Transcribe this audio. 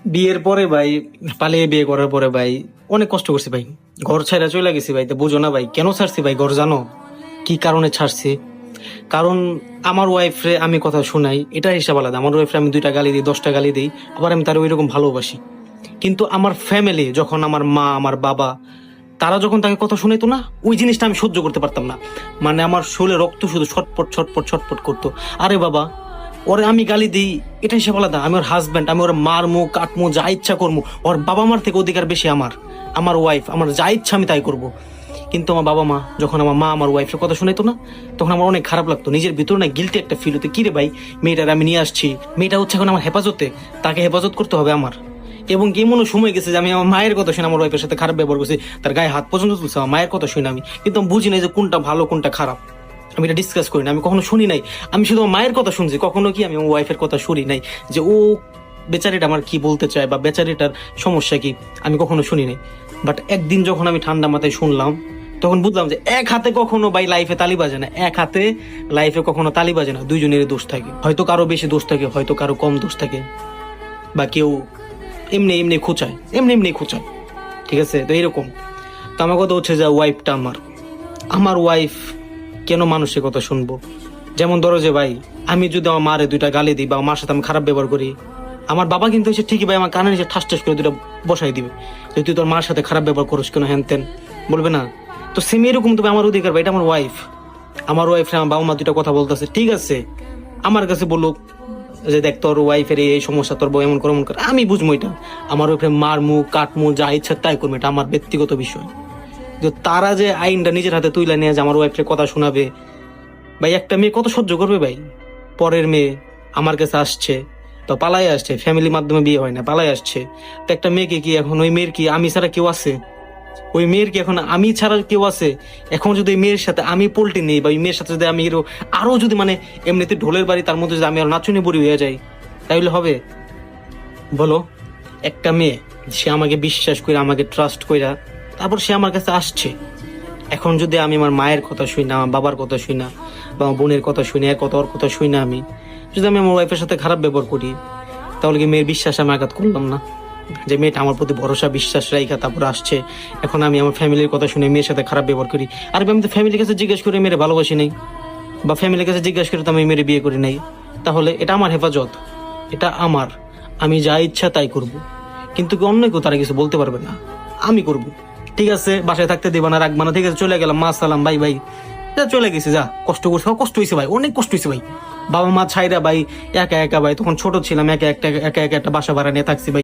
বিয়ের পরে ভাই, পালিয়ে বিয়ে করার পরে ভাই অনেক কষ্ট করছি ভাই। ঘর ছাইরা চলে গেছি ভাই। তো বুঝো না ভাই কেন ছাড়ছি ভাই ঘর, জানো কি কারণে ছাড়ছি? কারণ আমার ওয়াইফরে আমি কথা শোনাই, এটা হিসাব আলাদা। আমার ওয়াইফরে আমি 2টা গালি দিই, 10টা গালি দিই, আবার আমি তার ওইরকম ভালোবাসি। কিন্তু আমার ফ্যামিলি, যখন আমার মা আমার বাবা তারা যখন তাকে কথা শুনাইতো না, ওই জিনিসটা আমি সহ্য করতে পারতাম না। মানে আমার শরীরে রক্ত শুধু ছটপট ছটপট ছটপট করতো। আরে বাবা, ওরে আমি গালি দিই, এটা হিসাব আলাদা। আমি ওর হাজব্যান্ড, আমি ওর মারমু কাটমু যা ইচ্ছা করবো। ওর বাবা মার থেকে অধিকার বেশি আমার। আমার ওয়াইফ, আমার যা ইচ্ছা আমি তাই করব। কিন্তু আমার বাবা মা, যখন আমার মা আমার ওয়াইফের কথা শুনাইতো না, তখন আমার অনেক খারাপ লাগতো। নিজের ভিতরে না গিলটি একটা ফিল হতো, কিরে ভাই মেয়েটার আমি নিয়ে আসছি, মেয়েটা হচ্ছে এখন আমার হেফাজতে, তাকে হেফাজত করতে হবে আমার। এবং এমনও সময় গেছে যে আমি আমার মায়ের কথা শুনে আমার ওয়াইফের সাথে খারাপ ব্যবহার করছি, তার গায়ে হাত পর্যন্ত তুলছে আমার মায়ের কথা শুনে আমি। কিন্তু আমি বুঝি নাই যে কোনটা ভালো কোনটা খারাপ। আমি এটা ডিসকাস করি না, আমি কখনো শুনি নাই। আমি শুধু আমার মায়ের কথা শুনছি, কখনো কি আমি আমার ওয়াইফের কথা শুনি নাই যে ও বেচারিটা আমার কি বলতে চায় বা বেচারিটার সমস্যা কি, আমি কখনো শুনি নাই। বাট একদিন যখন আমি ঠান্ডা মাথায় শুনলাম, তখন বুঝলাম যে এক হাতে কখনো ভাই লাইফে তালি বাজে না। এক হাতে লাইফে কখনো তালি বাজে না। দুইজনেরই দোষ থাকে, হয়তো কারো বেশি দোষ থাকে, হয়তো কারো কম দোষ থাকে, বা কেউ এমনি এমনি খোঁচায়, এমনি এমনি খোঁচায়। ঠিক আছে, তো এরকম। তো আমার কথা হচ্ছে যে ওয়াইফটা আমার, আমার ওয়াইফ কেন মানুষের কথা শুনবো? যেমন ধরো যে ভাই, আমি যদি আমার মারে 2টা গালি দিই বা আমার সাথে আমি খারাপ ব্যবহার করি, আমার বাবা কিন্তু এসে ঠিকই ভাই আমার কানে নিচে ঠাস ঠাস করে 2টা বসাই দিবে যে তুই তোর মার সাথে খারাপ ব্যবহার করিস কেন, হ্যান তেন বলবে না? তো সেম এরকম তবে আমার অধিকার ভাই, এটা আমার ওয়াইফ। আমার ওয়াইফরে আমার বাবা মা 2টা কথা বলতেছে, ঠিক আছে, আমার কাছে বলুক যে দেখ তোর ওয়াইফের এই সমস্যা, তোর বউ এমন করে এমন করে, আমি বুঝবো এটা। আমার ওয়াইফে মারমু কাটমু যা ইচ্ছা তাই করবো, এটা আমার ব্যক্তিগত বিষয়। কিন্তু তারা যে আইনটা নিজের হাতে তুলে নিয়ে যে আমার ওয়াইফের কথা শোনাবে, ভাই একটা মেয়ে কত সহ্য করবে ভাই? পরের মেয়ে আমার কাছে আসছে, তো পালাই আসছে, ফ্যামিলির মাধ্যমে বিয়ে হয় না, পালাই আসছে। তো একটা মেয়েকে কি এখন, ওই মেয়ের কি আমি ছাড়া কেউ আছে? ওই মেয়ের কি এখন আমি ছাড়া কেউ আছে? এখন যদি ওই মেয়ের সাথে আমি পোল্টি নেই, বা ওই মেয়ের সাথে যদি আমি আরো যদি মানে এমনিতে ঢোলের বাড়ি তার মধ্যে যদি আমি আর নাচুনি বুড়ি হয়ে যাই, তাইলে হবে? বলো। একটা মেয়ে, সে আমাকে বিশ্বাস করে আমাকে ট্রাস্ট কইরা তারপর সে আমার কাছে আসছে। এখন যদি আমি আমার মায়ের কথা শুই না, আমার বাবার কথা শুই না, বা আমার বোনের কথা শুই না, এক কথা ওর কথা শুই না, আমি যদি আমি আমার ওয়াইফের সাথে খারাপ ব্যবহার করি, তাহলে কি মেয়ের বিশ্বাস আমি আঘাত করলাম না? যে মেয়েটা আমার প্রতি ভরসা বিশ্বাস রাইখা তারপর আসছে, এখন আমি আমার ফ্যামিলির কথা শুনে মেয়ের সাথে খারাপ ব্যবহার করি। আর আমি তো ফ্যামিলির কাছে জিজ্ঞেস করে মেয়ের ভালোবাসি নাই, বা ফ্যামিলির কাছে জিজ্ঞেস করে তো আমি মেয়ের বিয়ে করি নাই। তাহলে এটা আমার হেফাজত, এটা আমার, আমি যা ইচ্ছা তাই করব। কিন্তু কি অন্য কেউ তারা কিছু বলতে পারবে না, আমি করব। ঠিক আছে, বাসায় থাকতে দেবা না, রাখবা না, ঠিক আছে, চলে গেলাম, মা সালাম, বাই বাই, যা চলে গেছি, যা কষ্ট করছে, কষ্ট হয়েছে ভাই, অনেক কষ্ট হয়েছে ভাই। বাবা মা ছাইরা ভাই, একা একা ভাই, তখন ছোট ছিলাম, একা একা একটা বাসা ভাড়া নিয়ে থাকছি ভাই।